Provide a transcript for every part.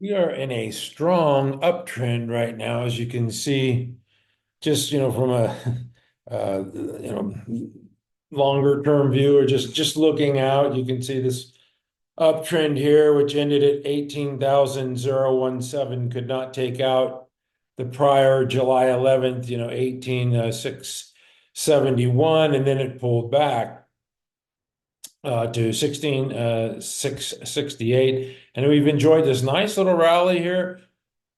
We are in a strong uptrend right now, as you can see, just from a you know longer term view, or just looking out, you can see this uptrend here, which ended at 18,017, could not take out the prior July 11th, 18,671, and then it pulled back to 16,668. And we've enjoyed this nice little rally here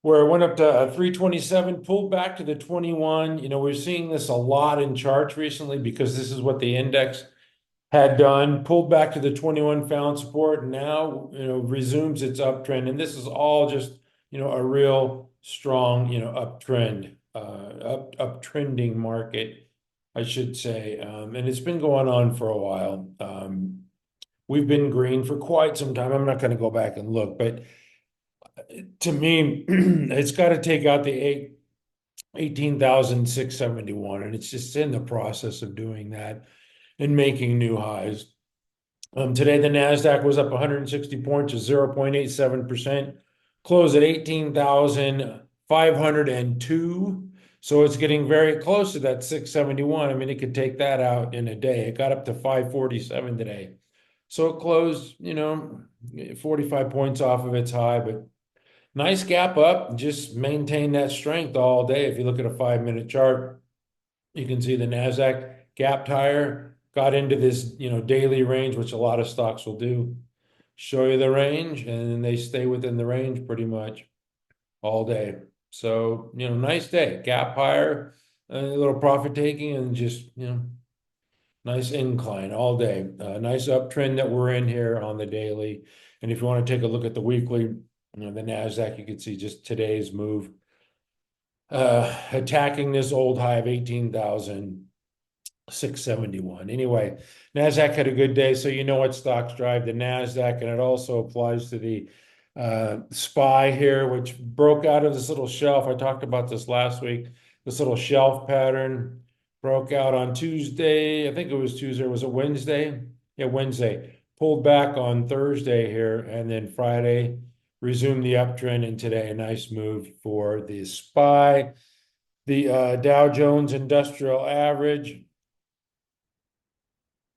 where it went up to 327, pulled back to the 21. We're seeing this a lot in charts recently because this is what the index had done, pulled back to the 21, found support, and now, resumes its uptrend. And this is all just, a real strong, uptrend, uptrending market, I should say. And it's been going on for a while. We've been green for quite some time. I'm not going to go back and look, but to me, it's got to take out the 18,671, and it's just in the process of doing that and making new highs. Today, the Nasdaq was up 160 points, to 0.87%, closed at 18,502. So it's getting very close to that 671. I mean, it could take that out in a day. It got up to 547 today. So it closed, 45 points off of its high, but nice gap up. Just maintain that strength all day. If you look at a 5-minute chart, you can see the Nasdaq gapped higher, got into this, daily range, which a lot of stocks will do. Show you the range, and then they stay within the range pretty much all day. So, nice day. Gap higher, a little profit taking, and just, nice incline all day. Nice uptrend that we're in here on the daily. And if you want to take a look at the weekly, the Nasdaq, you can see just today's move, attacking this old high of 18,671. Anyway, Nasdaq had a good day, so you know what stocks drive the Nasdaq, and it also applies to the SPY here, which broke out of this little shelf. I talked about this last week. This little shelf pattern broke out on Tuesday. I think it was Tuesday. Was it Wednesday? Yeah, Wednesday. Pulled back on Thursday here, and then Friday resumed the uptrend, and today a nice move for the SPY. The Dow Jones Industrial Average.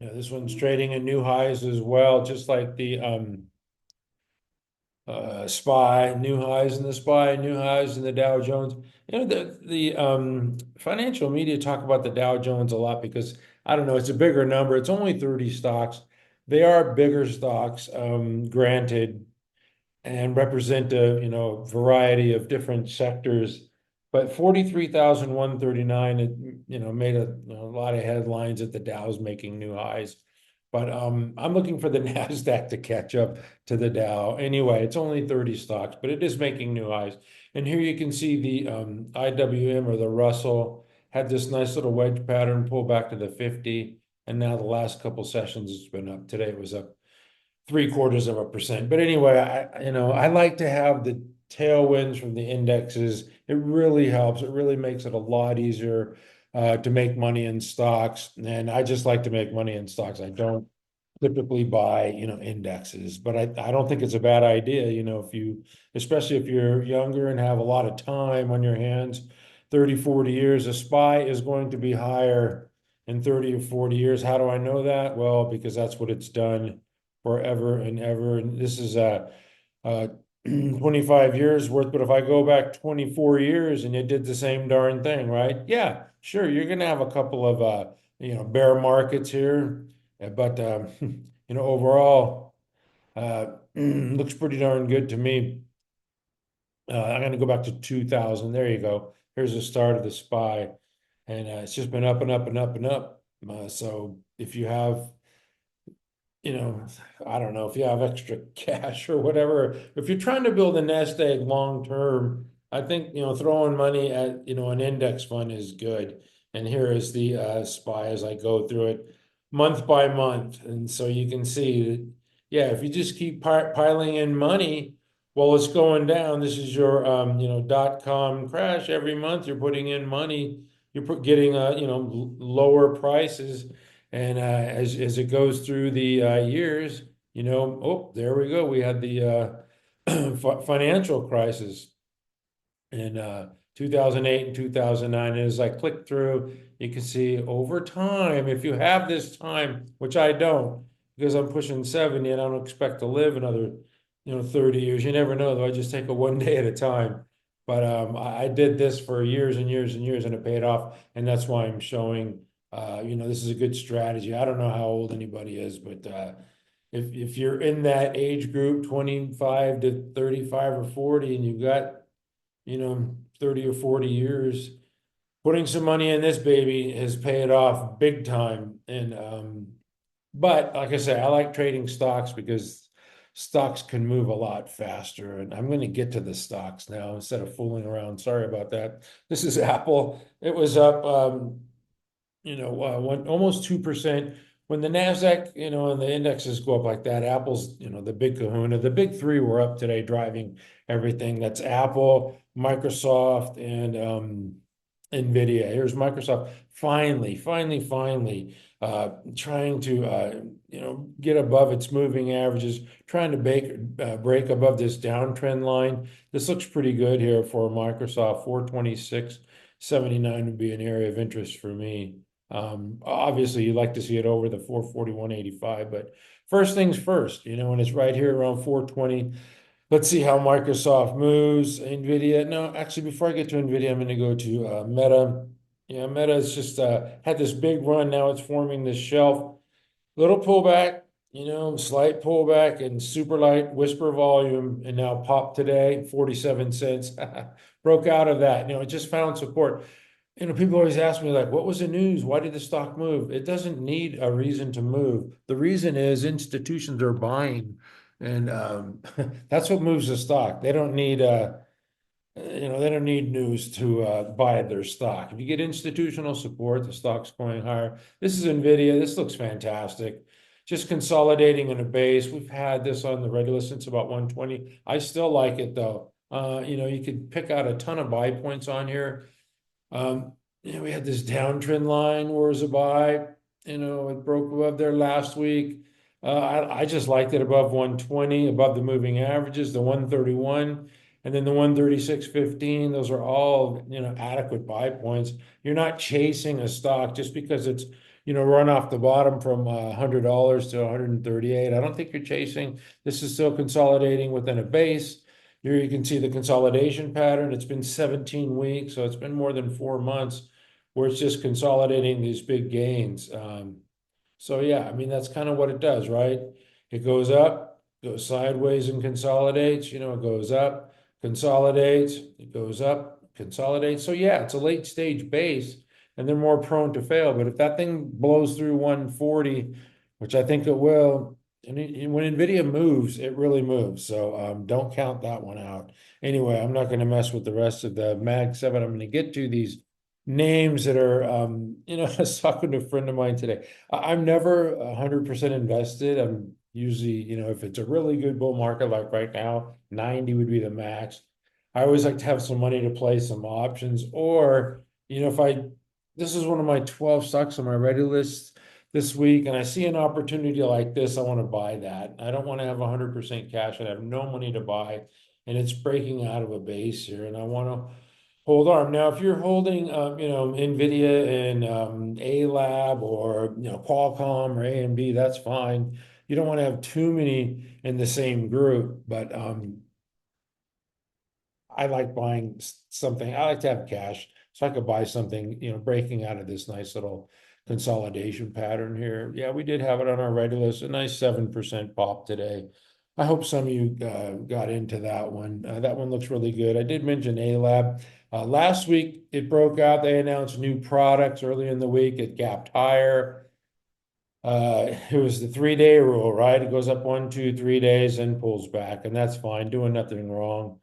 Yeah, this one's trading at new highs as well, just like the SPY, new highs in the SPY, new highs in the Dow Jones. The financial media talk about the Dow Jones a lot because I don't know, it's a bigger number. It's only 30 stocks. They are bigger stocks, granted, and represent a variety of different sectors. But 43,139, it made a lot of headlines that the Dow's making new highs. But I'm looking for the Nasdaq to catch up to the Dow. Anyway, it's only 30 stocks, but it is making new highs. And here you can see the IWM, or the Russell, had this nice little wedge pattern, pull back to the 50, and now the last couple sessions it's been up. Today it was up 0.75%. But anyway, I like to have the tailwinds from the indexes. It really helps. It really makes it a lot easier to make money in stocks. And I just like to make money in stocks. I don't typically buy, indexes, but I don't think it's a bad idea, especially if you're younger and have a lot of time on your hands, 30, 40 years, a SPY is going to be higher in 30 or 40 years. How do I know that? Well, because that's what it's done forever and ever. And this is 25 years worth. But if I go back 24 years and it did the same darn thing, right? Yeah, sure. You're going to have a couple of, bear markets here, but, overall, looks pretty darn good to me. I'm going to go back to 2000. There you go. Here's the start of the SPY. And it's just been up and up and up and up. So if you have, I don't know, if you have extra cash or whatever, if you're trying to build a nest egg long term, I think, throwing money at, an index fund is good. And here is the SPY as I go through it month by month. And so you can see that, yeah, if you just keep piling in money while it's going down, this is your, .com crash every month. You're putting in money, getting, lower prices. And as it goes through the years, oh, there we go. We had the financial crisis in 2008 and 2009. And as I click through, you can see over time, if you have this time, which I don't, because I'm pushing 70 and I don't expect to live another, 30 years. You never know, though. I just take it one day at a time. But I did this for years and years and years, and it paid off. And that's why I'm showing, this is a good strategy. I don't know how old anybody is, but if you're in that age group, 25 to 35 or 40, and you've got 30 or 40 years, putting some money in this baby has paid off big time. And but like I say, I like trading stocks because stocks can move a lot faster. And I'm going to get to the stocks now instead of fooling around. Sorry about that. This is Apple. It was up almost 2%. When the Nasdaq, and the indexes go up like that, Apple's, the big kahuna. The big three were up today, driving everything. That's Apple, Microsoft, and NVDA. Here's Microsoft finally, trying to, get above its moving averages, trying to break above this downtrend line. This looks pretty good here for Microsoft. 426.79 would be an area of interest for me. Obviously, you'd like to see it over the 441.85, but first things first, and it's right here around 420. Let's see how Microsoft moves. NVIDIA. No, actually, before I get to NVIDIA, I'm going to go to Meta. Yeah, Meta has just had this big run. Now it's forming this shelf. Little pullback, slight pullback and super light whisper volume, and now pop today, 47 cents. Broke out of that. It just found support. People always ask me, like, what was the news? Why did the stock move? It doesn't need a reason to move. The reason is institutions are buying, and that's what moves the stock. They don't need they don't need news to buy their stock. If you get institutional support, the stock's going higher. This is NVIDIA. This looks fantastic. Just consolidating in a base. We've had this on the regular since about 120. I still like it, though. You could pick out a ton of buy points on here. We had this downtrend line where it was a buy. It broke above there last week. I just liked it above 120, above the moving averages, the 131, and then the 136.15. Those are all, adequate buy points. You're not chasing a stock just because it's, run off the bottom from $100 to 138. I don't think you're chasing. This is still consolidating within a base. Here you can see the consolidation pattern. It's been 17 weeks, so it's been more than 4 months where it's just consolidating these big gains. So yeah, I mean, that's kind of what it does, right? It goes up, goes sideways and consolidates, it goes up, consolidates, it goes up, consolidates. So yeah, it's a late stage base and they're more prone to fail. But if that thing blows through 140, which I think it will, and when NVIDIA moves, it really moves. So don't count that one out. Anyway, I'm not going to mess with the rest of the Mag 7. I'm going to get to these names that are, I was talking to a friend of mine today. I'm never 100% invested. I'm usually, if it's a really good bull market like right now, 90 would be the max. I always like to have some money to play some options, or, this is one of my 12 stocks on my ready list this week, and I see an opportunity like this, I want to buy that. I don't want to have 100% cash and have no money to buy, and it's breaking out of a base here, and I want to hold arm. Now, if you're holding, NVIDIA and ALAB or Qualcomm or AMD, that's fine. You don't want to have too many in the same group, but I like buying something. I like to have cash, so I could buy something, breaking out of this nice little consolidation pattern here. Yeah, we did have it on our regular list, a nice 7% pop today. I hope some of you got into that one. That one looks really good. I did mention ALAB. Last week, it broke out. They announced new products early in the week. It gapped higher. It was the 3-day rule, right? It goes up 1, 2, 3 days and pulls back, and that's fine, doing nothing wrong.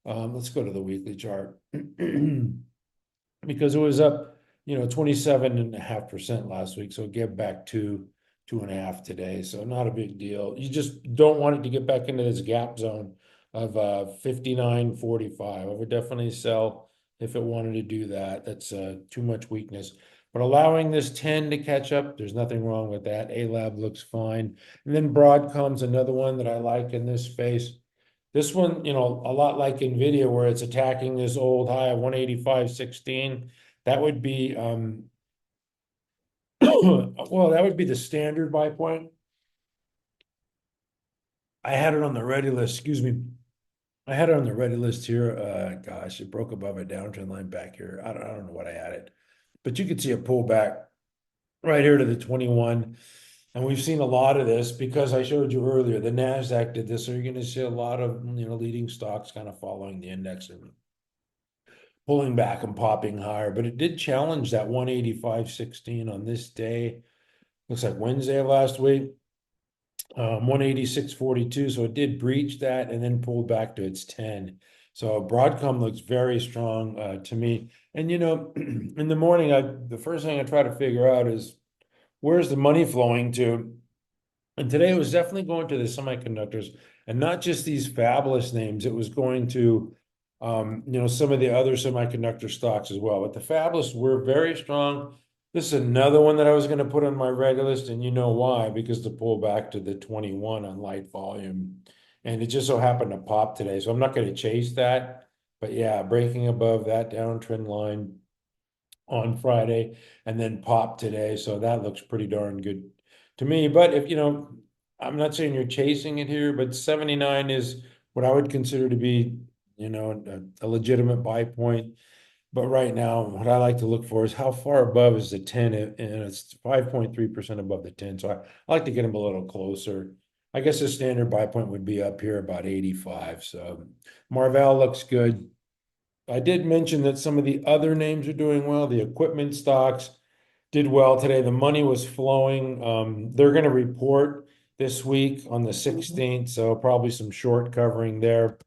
Let's go to the weekly chart because it was up, 27.5% last week. So it gave back 2.5 today. So not a big deal. You just don't want it to get back into this gap zone of 59.45. I would definitely sell if it wanted to do that. That's too much weakness. But allowing this 10 to catch up, there's nothing wrong with that. ALAB looks fine. And then Broadcom's another one that I like in this space. This one, a lot like NVIDIA, where it's attacking this old high of 185.16. That would be, well, that would be the standard buy point. I had it on the ready list, excuse me. I had it on the ready list here. Gosh, it broke above a downtrend line back here. I don't know what I had it, but you could see a pullback right here to the 21. And we've seen a lot of this because I showed you earlier, the Nasdaq did this. So you're going to see a lot of, leading stocks kind of following the index and pulling back and popping higher. But it did challenge that 185.16 on this day. Looks like Wednesday of last week. 186.42. So it did breach that and then pulled back to its 10. So Broadcom looks very strong to me. And in the morning, the first thing I try to figure out is where's the money flowing to? And today it was definitely going to the semiconductors, and not just these fabulous names. It was going to, some of the other semiconductor stocks as well. But the fabulous were very strong. This is another one that I was going to put on my red list, and you know why? Because the pull back to the 21 on light volume, and it just so happened to pop today. So I'm not going to chase that, but yeah, breaking above that downtrend line on Friday and then pop today. So that looks pretty darn good to me. But if I'm not saying you're chasing it here, but 79 is what I would consider to be, a legitimate buy point. But right now, what I like to look for is how far above is the 10, and it's 5.3% above the 10. So I like to get them a little closer. I guess the standard buy point would be up here about 85. So Marvell looks good. I did mention that some of the other names are doing well. The equipment stocks did well today. The money was flowing. They're going to report this week on the 16th, so probably some short covering there.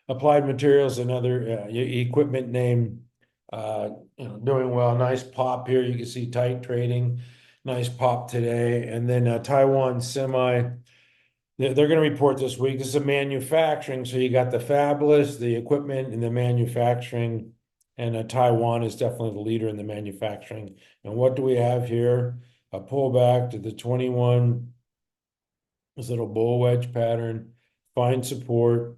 Applied Materials, another equipment name, doing well. Nice pop here. You can see tight trading. Nice pop today. And then Taiwan Semi. They're going to report this week. This is a manufacturing. So you got the fabulous, the equipment, and the manufacturing. And Taiwan is definitely the leader in the manufacturing. And what do we have here? A pullback to the 21, this little bull wedge pattern, find support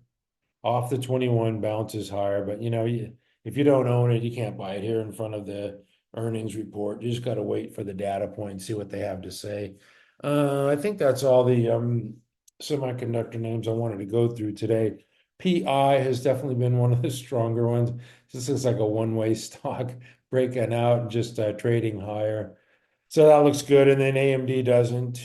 off the 21, bounces higher. But if you don't own it, you can't buy it here in front of the earnings report. You just got to wait for the data point and see what they have to say. I think that's all the semiconductor names I wanted to go through today. PI has definitely been one of the stronger ones. This is like a one-way stock breaking out and just trading higher. So that looks good. And then AMD doesn't,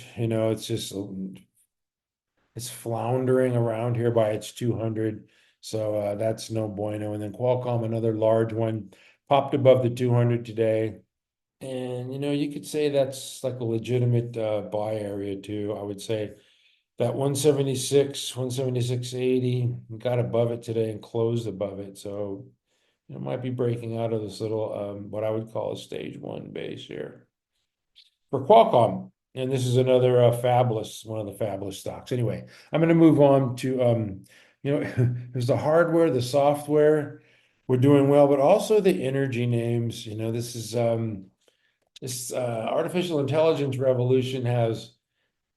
it's floundering around here by its 200. So that's no bueno. And then Qualcomm, another large one, popped above the 200 today. And you could say that's like a legitimate buy area too. I would say that 176, 176.80 got above it today and closed above it. So it might be breaking out of this little what I would call a stage one base here for Qualcomm. And this is another fabulous, one of the fabulous stocks. Anyway, I'm going to move on to, there's the hardware, the software. We're doing well, but also the energy names. This is this artificial intelligence revolution has,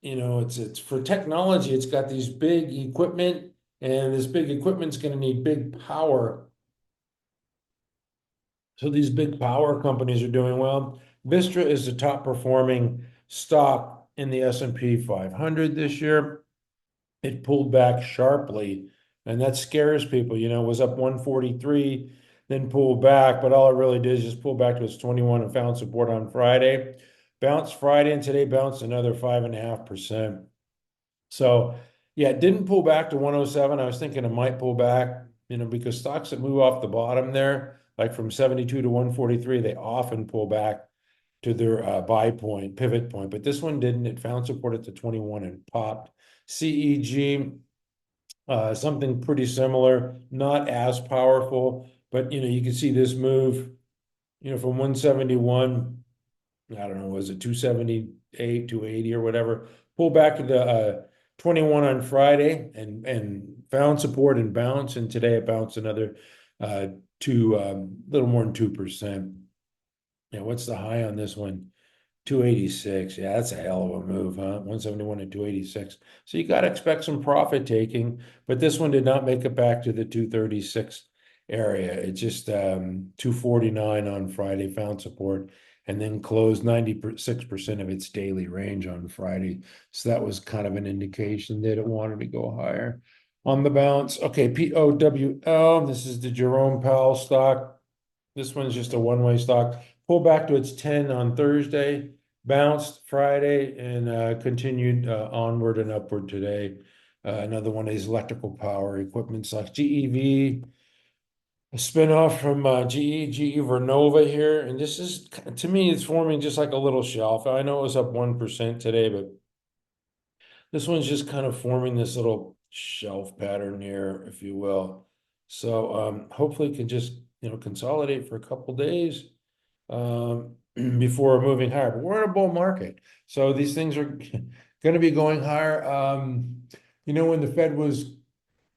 it's for technology. It's got these big equipment, and this big equipment's going to need big power. So these big power companies are doing well. Vistra is the top performing stock in the S&P 500 this year. It pulled back sharply, and that scares people. It was up 143, then pulled back, but all it really did is just pull back to its 21 and found support on Friday. Bounced Friday, and today bounced another 5.5%. So yeah, it didn't pull back to 107. I was thinking it might pull back, because stocks that move off the bottom there, like from 72 to 143, they often pull back to their buy point, pivot point. But this one didn't. It found support at the 21 and popped. CEG, something pretty similar, not as powerful, but you can see this move, from 171. I don't know, was it 278, 280 or whatever? Pull back to the 21 on Friday and found support and bounce, and today it bounced another little more than 2%. Yeah, what's the high on this one? 286. Yeah, that's a hell of a move, huh? 171 to 286. So you got to expect some profit taking, but this one did not make it back to the 236 area. It just 249 on Friday, found support, and then closed 96% of its daily range on Friday. So that was kind of an indication that it wanted to go higher. On the bounce, okay, POWL, this is the Jerome Powell stock. This one's just a one-way stock. Pulled back to its 10 on Thursday, bounced Friday, and continued onward and upward today. Another one of these electrical power equipment stocks. GEV, a spinoff from GE Vernova here. And this is, to me, it's forming just like a little shelf. I know it was up 1% today, but this one's just kind of forming this little shelf pattern here, if you will. So hopefully it can just, consolidate for a couple days before moving higher. But we're in a bull market, so these things are going to be going higher. When the Fed was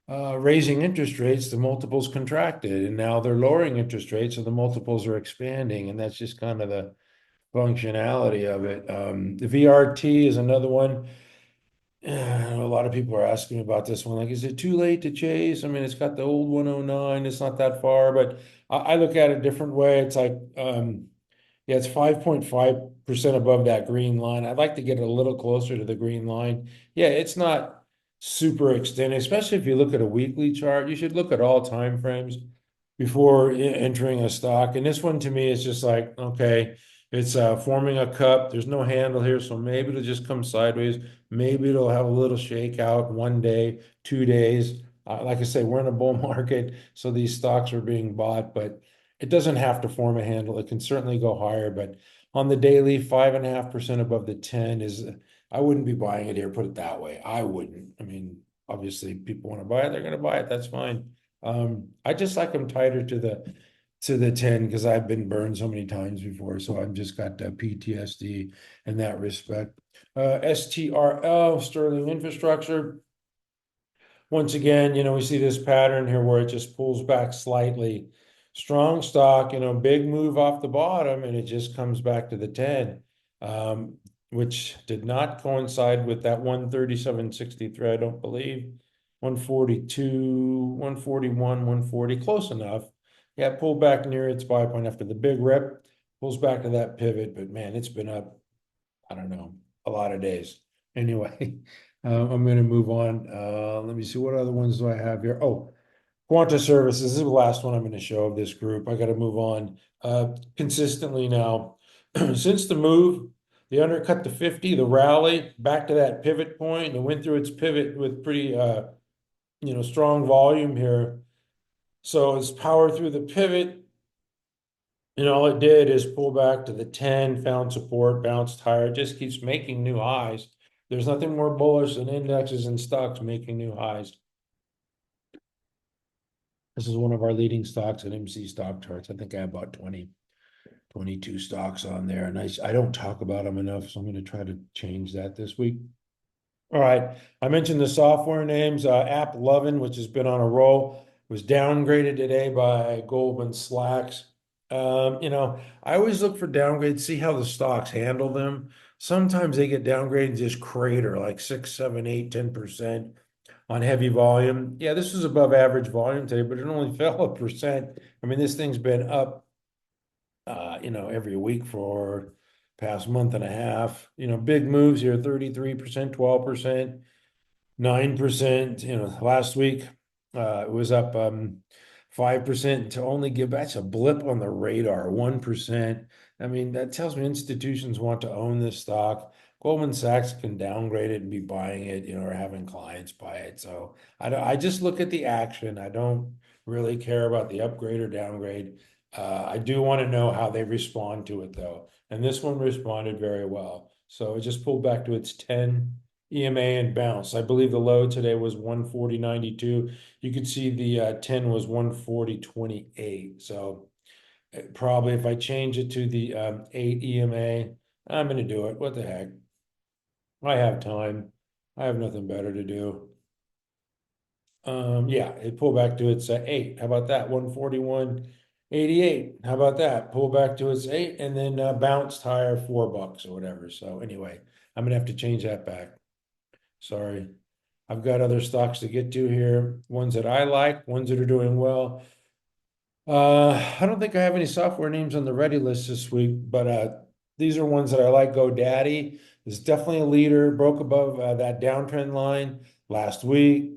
raising interest rates, the multiples contracted, and now they're lowering interest rates, so the multiples are expanding, and that's just kind of the functionality of it. The VRT is another one. A lot of people are asking me about this one. Like, is it too late to chase? I mean, it's got the old 109. It's not that far, but I look at it a different way. It's like, yeah, it's 5.5% above that green line. I'd like to get a little closer to the green line. Yeah, it's not super extended, especially if you look at a weekly chart. You should look at all time frames before entering a stock. And this one to me is just like, okay, it's forming a cup. There's no handle here, so maybe it'll just come sideways. Maybe it'll have a little shakeout one day, 2 days. Like I say, we're in a bull market, so these stocks are being bought, but it doesn't have to form a handle. It can certainly go higher, but on the daily, 5.5% above the 10 is, I wouldn't be buying it here, put it that way. I wouldn't. I mean, obviously, people want to buy it, they're going to buy it. That's fine. I just like them tighter to the 10 because I've been burned so many times before. So I've just got PTSD in that respect. STRL, Sterling Infrastructure. Once again, we see this pattern here where it just pulls back slightly. Strong stock, big move off the bottom, and it just comes back to the 10, which did not coincide with that 137.63, I don't believe. 142, 141, 140, close enough. Yeah, pulled back near its buy point after the big rip, pulls back to that pivot, but man, it's been up, I don't know, a lot of days. Anyway, I'm going to move on. Let me see, what other ones do I have here? Oh, Quanta Services. This is the last one I'm going to show of this group. I got to move on. Consistently now, since the move, they undercut the 50, the rally back to that pivot point, and it went through its pivot with pretty, strong volume here. So it's power through the pivot. And all it did is pull back to the 10, found support, bounced higher, just keeps making new highs. There's nothing more bullish than indexes and stocks making new highs. This is one of our leading stocks at MC Stock Charts. I think I have about 22 stocks on there. And I don't talk about them enough, so I'm going to try to change that this week. All right. I mentioned the software names. AppLovin, which has been on a roll, was downgraded today by Goldman Sachs. I always look for downgrades, see how the stocks handle them. Sometimes they get downgraded and just crater like 6, 7, 8, 10% on heavy volume. Yeah, this was above average volume today, but it only fell 1%. I mean, this thing's been up, every week for past month and a half. Big moves here, 33%, 12%. 9%, last week, it was up 5% to only give, that's a blip on the radar, 1%. I mean, that tells me institutions want to own this stock. Goldman Sachs can downgrade it and be buying it, or having clients buy it. So I just look at the action. I don't really care about the upgrade or downgrade. I do want to know how they respond to it though. And this one responded very well. So it just pulled back to its 10 EMA and bounce. I believe the low today was 140.92. You could see the 10 was 140.28. So probably if I change it to the 8 EMA, I'm going to do it. What the heck? I have time. I have nothing better to do. Yeah, it pulled back to its 8. How about that? 141. 88. How about that? Pull back to its 8 and then bounced higher $4 or whatever. So anyway, I'm gonna have to change that back. Sorry. I've got other stocks to get to here, ones that I like, ones that are doing well. I don't think I have any software names on the ready list this week, but these are ones that I like. GoDaddy is definitely a leader, broke above that downtrend line last week.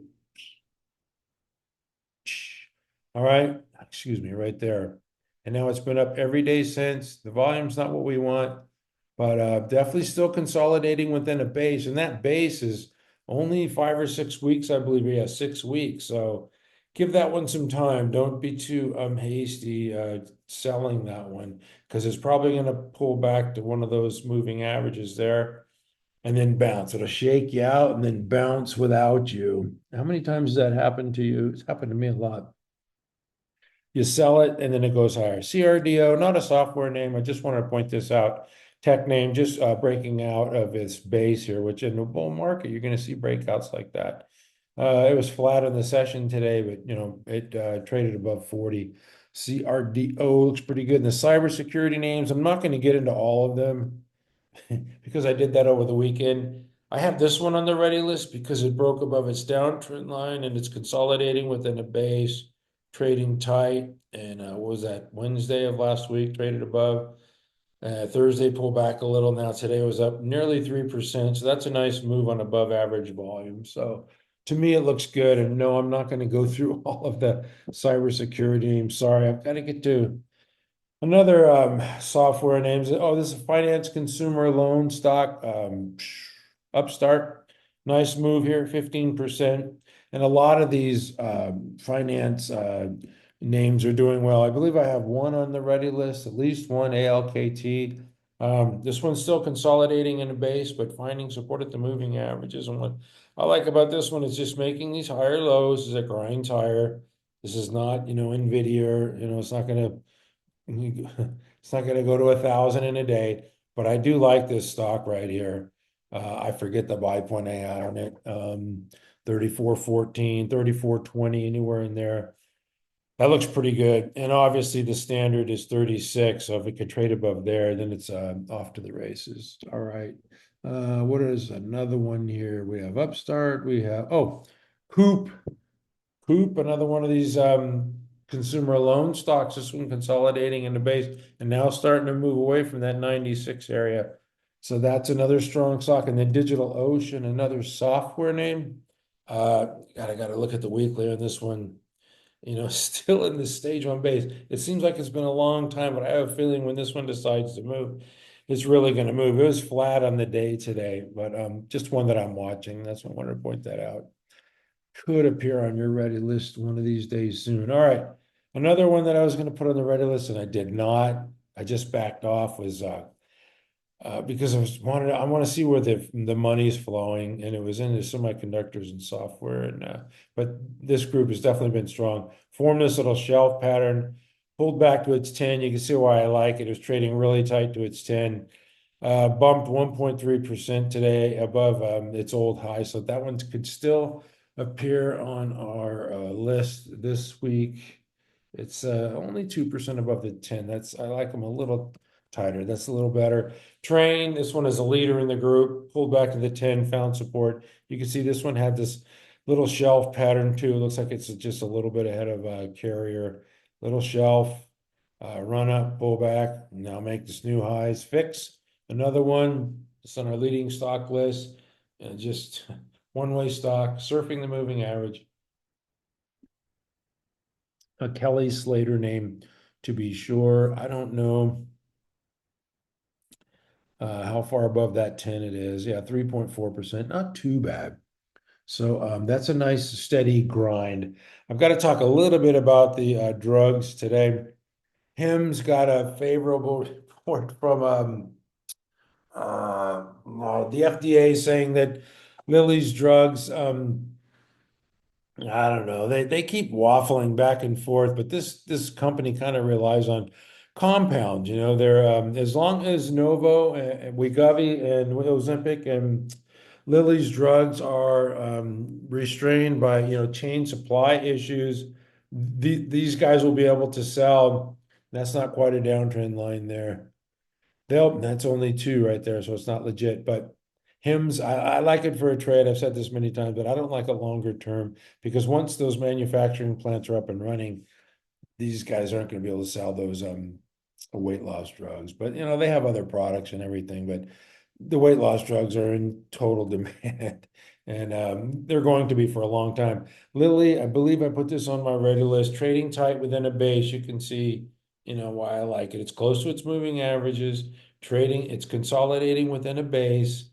All right, excuse me, right there. And now it's been up every day since. The volume's not what we want, but definitely still consolidating within a base. And that base is only 5 or 6 weeks, I believe. Yeah, 6 weeks. So give that one some time. Don't be too hasty selling that one because it's probably going to pull back to one of those moving averages there and then bounce. It'll shake you out and then bounce without you. How many times has that happened to you? It's happened to me a lot. You sell it and then it goes higher. CRDO, not a software name. I just wanted to point this out. Tech name, just breaking out of its base here, which in the bull market, you're going to see breakouts like that. It was flat in the session today, but it traded above 40. CRDO looks pretty good. And the cybersecurity names, I'm not going to get into all of them because I did that over the weekend. I have this one on the ready list because it broke above its downtrend line and it's consolidating within a base, trading tight. And what was that? Wednesday of last week, traded above. Thursday pulled back a little. Now today was up nearly 3%. So that's a nice move on above average volume. So to me, it looks good. And no, I'm not going to go through all of the cybersecurity. I'm sorry. I've got to get to another software names. Oh, this is a finance consumer loan stock. Upstart. Nice move here, 15%. And a lot of these finance names are doing well. I believe I have one on the ready list, at least one ALKT. This one's still consolidating in a base, but finding support at the moving averages. And what I like about this one is just making these higher lows as it grinds higher. This is not, NVIDIA, it's not going to it's not going to go to 1,000 in a day, but I do like this stock right here. I forget the buy point I had on it. 34.14, 34.20, anywhere in there. That looks pretty good. And obviously the standard is 36. So if it could trade above there, then it's off to the races. All right. What is another one here? We have Upstart. We have, Hoop. Hoop, another one of these consumer loan stocks, this one consolidating in the base and now starting to move away from that 96 area. So that's another strong stock. And then DigitalOcean, another software name. I got to look at the weekly on this one. Still in the stage one base. It seems like it's been a long time, but I have a feeling when this one decides to move, it's really going to move. It was flat on the day today, but just one that I'm watching. That's why I wanted to point that out. Could appear on your ready list one of these days soon. All right. Another one that I was going to put on the ready list and I did not. I just backed off was because I want to see where the money's flowing, and it was in the semiconductors and software. And but this group has definitely been strong. Formed this little shelf pattern, pulled back to its 10. You can see why I like it. It was trading really tight to its 10. Bumped 1.3% today above its old high. So that one could still appear on our list this week. It's only 2% above the 10. I like them a little tighter. That's a little better. Train, this one is a leader in the group, pulled back to the 10, found support. You can see this one had this little shelf pattern too. It looks like it's just a little bit ahead of carrier. Little shelf, run up, pull back, now make this new highs, fix. Another one, it's on our leading stock list, and just one-way stock, surfing the moving average. A Kelly Slater name, to be sure. I don't know how far above that 10 it is. Yeah, 3.4%, not too bad. So that's a nice steady grind. I've got to talk a little bit about the drugs today. HIM's got a favorable report from the FDA saying that Lilly's drugs, I don't know, they keep waffling back and forth, but this company kind of relies on compounds. They're as long as Novo and Wegovy and Ozempic and Lilly's drugs are restrained by chain supply issues, these guys will be able to sell That's not quite a downtrend line there. That's only two right there, so it's not legit. But HIMS, I like it for a trade. I've said this many times, but I don't like a longer term because once those manufacturing plants are up and running, these guys aren't going to be able to sell those weight loss drugs. But they have other products and everything, but the weight loss drugs are in total demand. And they're going to be for a long time. Lilly, I believe I put this on my regular list. Trading tight within a base. You can see, why I like it. It's close to its moving averages. Trading, it's consolidating within a base.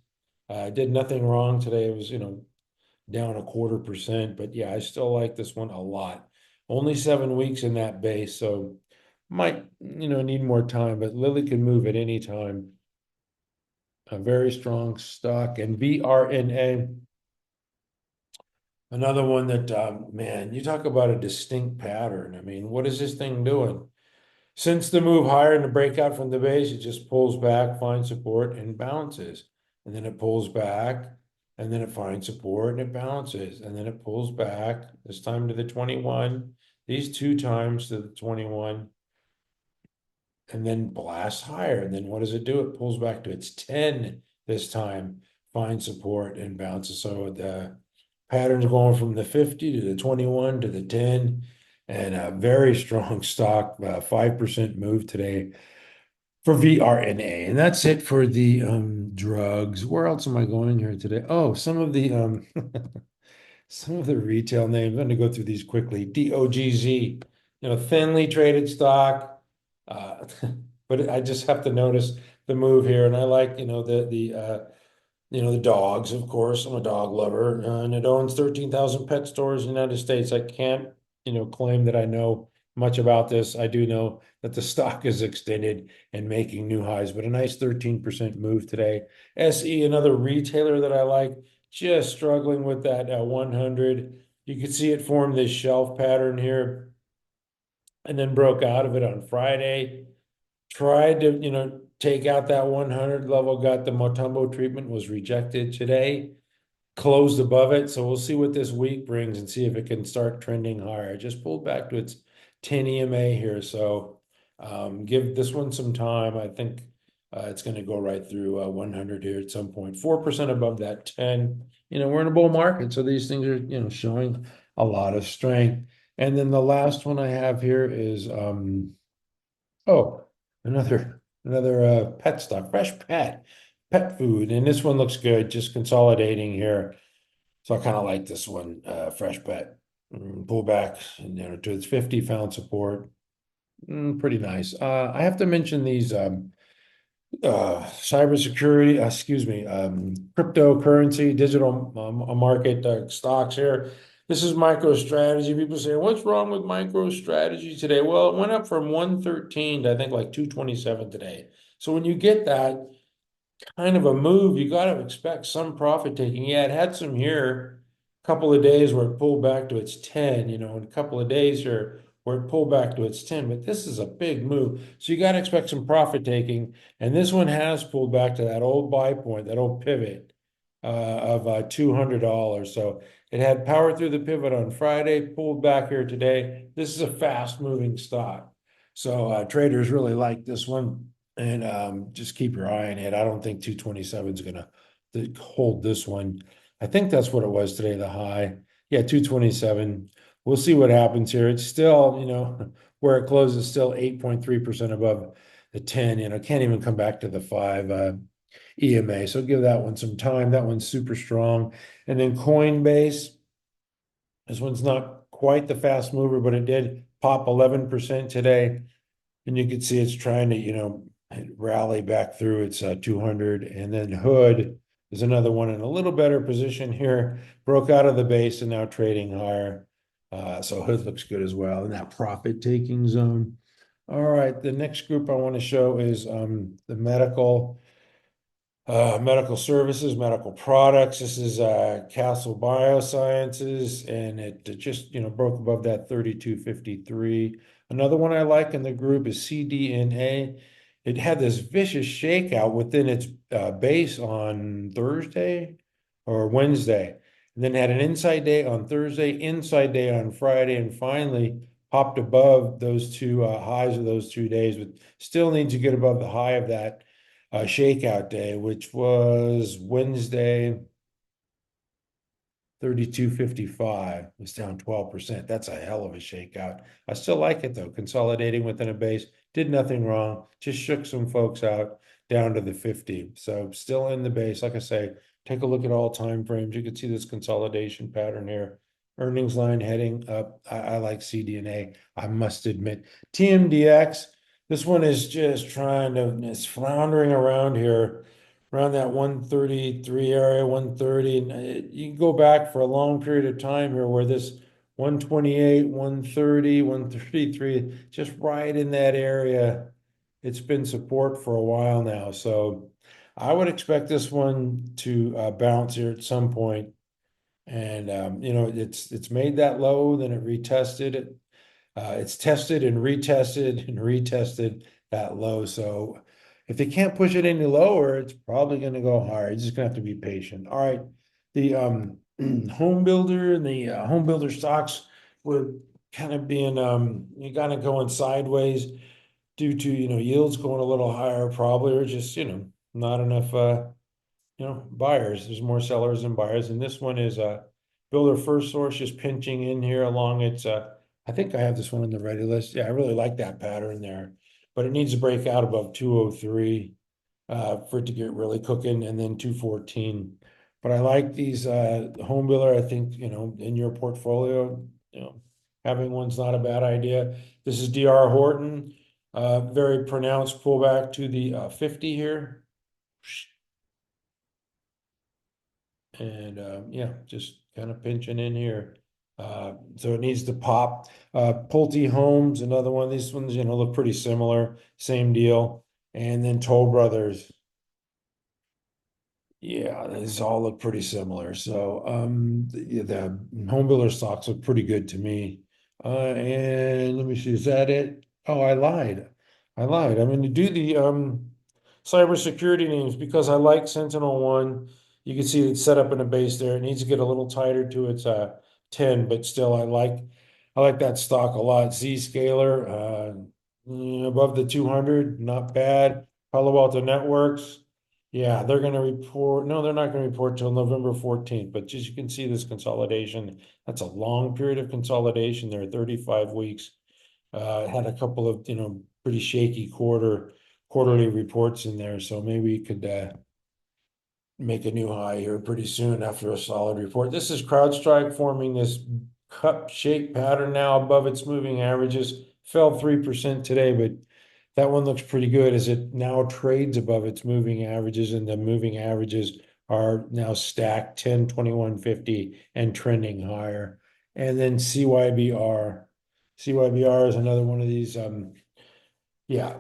Did nothing wrong today. It was, down 0.25%. But yeah, I still like this one a lot. Only 7 weeks in that base, so might, need more time, but Lilly can move at any time. A very strong stock. And VRNA, another one that, man, you talk about a distinct pattern. I mean, what is this thing doing? Since the move higher and the breakout from the base, it just pulls back, finds support, and bounces. And then it pulls back, and then it finds support, and it bounces. And then it pulls back, this time to the 21, these two times to the 21, and then blasts higher. And then what does it do? It pulls back to its 10 this time, finds support, and bounces. So the pattern's going from the 50 to the 21 to the 10, and a very strong stock, 5% move today for VRNA. And that's it for the drugs. Where else am I going here today? Oh, some of the some of the retail names. I'm going to go through these quickly. DOGZ, thinly traded stock. But I just have to notice the move here, and I like, the dogs, of course. I'm a dog lover, and it owns 13,000 pet stores in the United States. I can't, claim that I know much about this. I do know that the stock is extended and making new highs, but a nice 13% move today. SE, another retailer that I like, just struggling with that 100. You can see it form this shelf pattern here and then broke out of it on Friday. Tried to, take out that 100 level, got the Motumbo treatment, was rejected today, closed above it. So we'll see what this week brings and see if it can start trending higher. It just pulled back to its 10 EMA here. So give this one some time. I think it's going to go right through 100 here at some point. 4% above that 10. We're in a bull market, so these things are, showing a lot of strength. And then the last one I have here is oh, another pet stock, fresh pet food, and this one looks good, just consolidating here. So I kind of like this one, fresh pet. Pull back, to its 50, found support. Pretty nice. I have to mention these cybersecurity, excuse me, cryptocurrency, digital market stocks here. This is MicroStrategy. People say, what's wrong with MicroStrategy today? Well, it went up from 113 to I think like 227 today. So when you get that kind of a move, you got to expect some profit taking. Yeah, it had some here, a couple of days where it pulled back to its 10, and a couple of days here where it pulled back to its 10, but this is a big move. So you got to expect some profit taking. And this one has pulled back to that old buy point, that old pivot of $200. So it had power through the pivot on Friday, pulled back here today. This is a fast moving stock. So traders really like this one. And just keep your eye on it. I don't think 227 is going to hold this one. I think that's what it was today, the high. Yeah, 227. We'll see what happens here. It's still, where it closes, still 8.3% above the 10. Can't even come back to the 5 EMA. So give that one some time. That one's super strong. And then Coinbase. This one's not quite the fast mover, but it did pop 11% today. And you can see it's trying to, rally back through its 200. And then Hood is another one in a little better position here. Broke out of the base and now trading higher. So Hood looks good as well in that profit taking zone. All right, the next group I want to show is the medical services, medical products. This is Castle Biosciences, and it just broke above that 32.53. Another one I like in the group is CDNA. It had this vicious shakeout within its base on Thursday or Wednesday, and then had an inside day on Thursday, inside day on Friday, and finally popped above those two highs of those 2 days, but still needs to get above the high of that shakeout day, which was Wednesday. 32.55 was down 12%. That's a hell of a shakeout. I still like it though. Consolidating within a base, did nothing wrong, just shook some folks out down to the 50. So still in the base. Like I say, take a look at all time frames. You can see this consolidation pattern here. Earnings line heading up. I like CDNA, I must admit. TMDX, this one is just it's floundering around here around that 133 area, 130. And you can go back for a long period of time here where this 128, 130, 133, just right in that area. It's been support for a while now. So I would expect this one to bounce here at some point. And it's made that low, then it retested it. It's tested and retested and retested that low. So if they can't push it any lower, it's probably going to go higher. You're just going to have to be patient. All right. The home builder and the home builder stocks were kind of being you kind of going sideways due to yields going a little higher, probably, or just not enough buyers. There's more sellers than buyers, and this one is builder first source just pinching in here along its I think I have this one on the ready list. Yeah, I really like that pattern there, but it needs to break out above 203 for it to get really cooking, and then 214. But I like these home builder. I think in your portfolio, having one's not a bad idea. This is DR Horton, very pronounced pullback to the 50 here. And yeah, just kind of pinching in here. So it needs to pop. Pulte Homes, another one. These ones, look pretty similar. Same deal. And then Toll Brothers. Yeah, these all look pretty similar. So the home builder stocks look pretty good to me. And let me see, is that it? Oh, I lied. I'm going to do the cybersecurity names because I like Sentinel One. You can see it's set up in a base there. It needs to get a little tighter to its 10, but still I like that stock a lot. Zscaler above the 200, not bad. Palo Alto Networks. Yeah, they're going to report. No, they're not going to report till November 14th. But just you can see this consolidation. That's a long period of consolidation there, 35 weeks. Had a couple of, pretty shaky quarterly reports in there. So maybe you could make a new high here pretty soon after a solid report. This is CrowdStrike forming this cup-shaped pattern now above its moving averages. Fell 3% today, but that one looks pretty good as it now trades above its moving averages, and the moving averages are now stacked 10, 21, 50 and trending higher. And then CYBR. CYBR is another one of these yeah,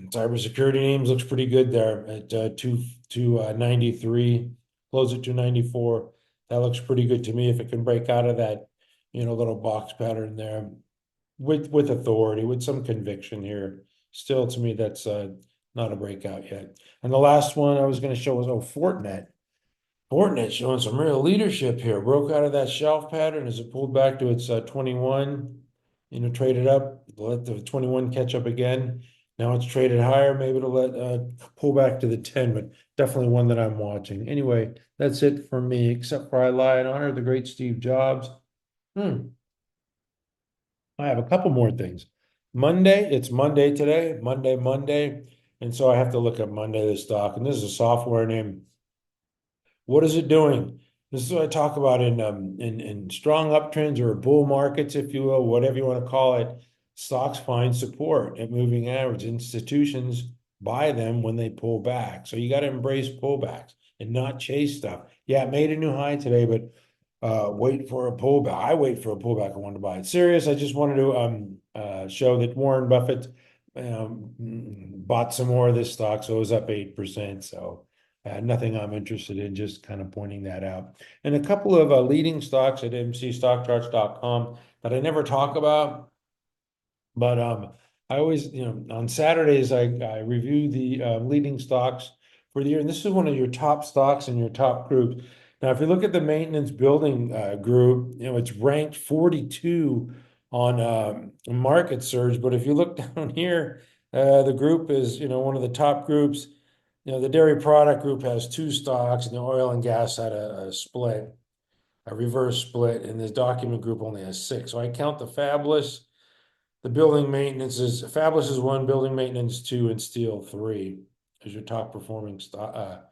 cybersecurity names looks pretty good there at 293, close at 294. That looks pretty good to me if it can break out of that, little box pattern there with authority, with some conviction here. Still, to me, that's not a breakout yet. And the last one I was going to show was Fortinet. Fortinet showing some real leadership here. Broke out of that shelf pattern as it pulled back to its 21. Traded up, let the 21 catch up again. Now it's traded higher. Maybe it'll pull back to the 10, but definitely one that I'm watching. Anyway, that's it for me, except for I lie and honor the great Steve Jobs. I have a couple more things. Monday, it's Monday today, Monday. And so I have to look at Monday, the stock. And this is a software name. What is it doing? This is what I talk about in strong uptrends or bull markets, if you will, whatever you want to call it. Stocks find support at moving average. Institutions buy them when they pull back. So you got to embrace pullbacks and not chase stuff. Yeah, it made a new high today, but wait for a pullback. I wait for a pullback. I want to buy it. Serious. I just wanted to show that Warren Buffett bought some more of this stock, so it was up 8%. So nothing I'm interested in, just kind of pointing that out. And a couple of leading stocks at mcstockcharts.com that I never talk about, but I always, on Saturdays, I review the leading stocks for the year. And this is one of your top stocks in your top groups. Now, if you look at the maintenance building group, it's ranked 42 on market surge. But if you look down here, the group is, one of the top groups. The dairy product group has two stocks, and the oil and gas had a split, a reverse split, and this document group only has six. So I count the Fabulous, the building maintenance is Fabulous is one, building maintenance two, and steel three as your top performing stock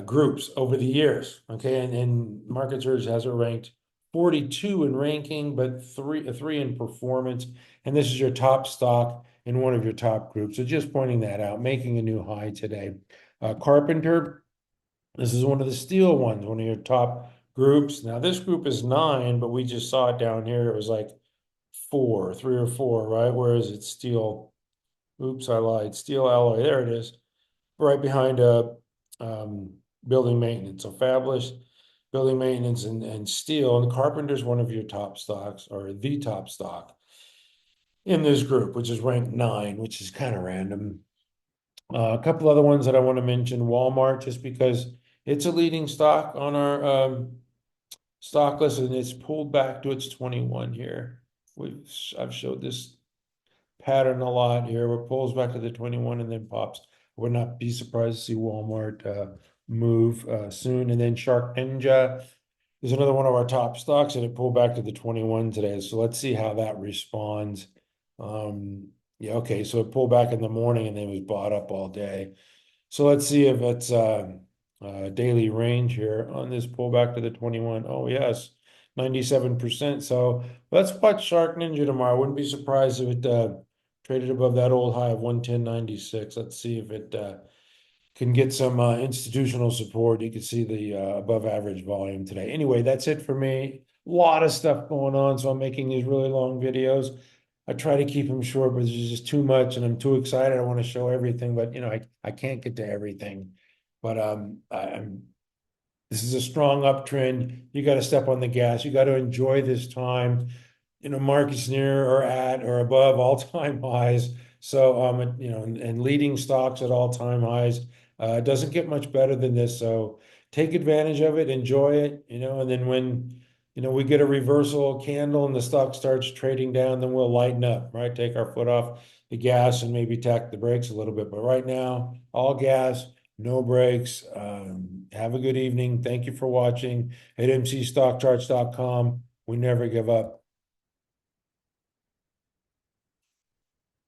groups over the years. Okay, and Market Surge has it ranked 42 in ranking, but three in performance. And this is your top stock in one of your top groups. So just pointing that out, making a new high today. Carpenter, this is one of the steel ones, one of your top groups. Now this group is 9, but we just saw it down here. It was like 3 or 4, right? Whereas it's steel. Oops, I lied. Steel alloy. There it is, right behind building maintenance. So Fabulous, building maintenance, and steel. And Carpenter's one of your top stocks, or the top stock in this group, which is ranked 9, which is kind of random. A couple other ones that I want to mention. Walmart, just because it's a leading stock on our stock list, and it's pulled back to its 21 here. I've showed this pattern a lot here, where it pulls back to the 21 and then pops. Would not be surprised to see Walmart move soon. And then Shark Ninja is another one of our top stocks, and it pulled back to the 21 today. So let's see how that responds. Yeah, okay, so it pulled back in the morning and then was bought up all day. So let's see if it's daily range here on this pullback to the 21. Oh, yes, 97%. So let's watch Shark Ninja tomorrow. I wouldn't be surprised if it traded above that old high of 110.96. Let's see if it can get some institutional support. You can see the above average volume today. Anyway, that's it for me. A lot of stuff going on, so I'm making these really long videos. I try to keep them short, but there's just too much, and I'm too excited. I want to show everything, but I can't get to everything. But this is a strong uptrend. You got to step on the gas. You got to enjoy this time. Markets near or at or above all-time highs. So, and leading stocks at all-time highs. It doesn't get much better than this. So take advantage of it, enjoy it, and then when, we get a reversal candle and the stock starts trading down, then we'll lighten up, right? Take our foot off the gas and maybe tack the brakes a little bit. But right now, all gas, no brakes. Have a good evening. Thank you for watching at mcstockcharts.com. We never give up.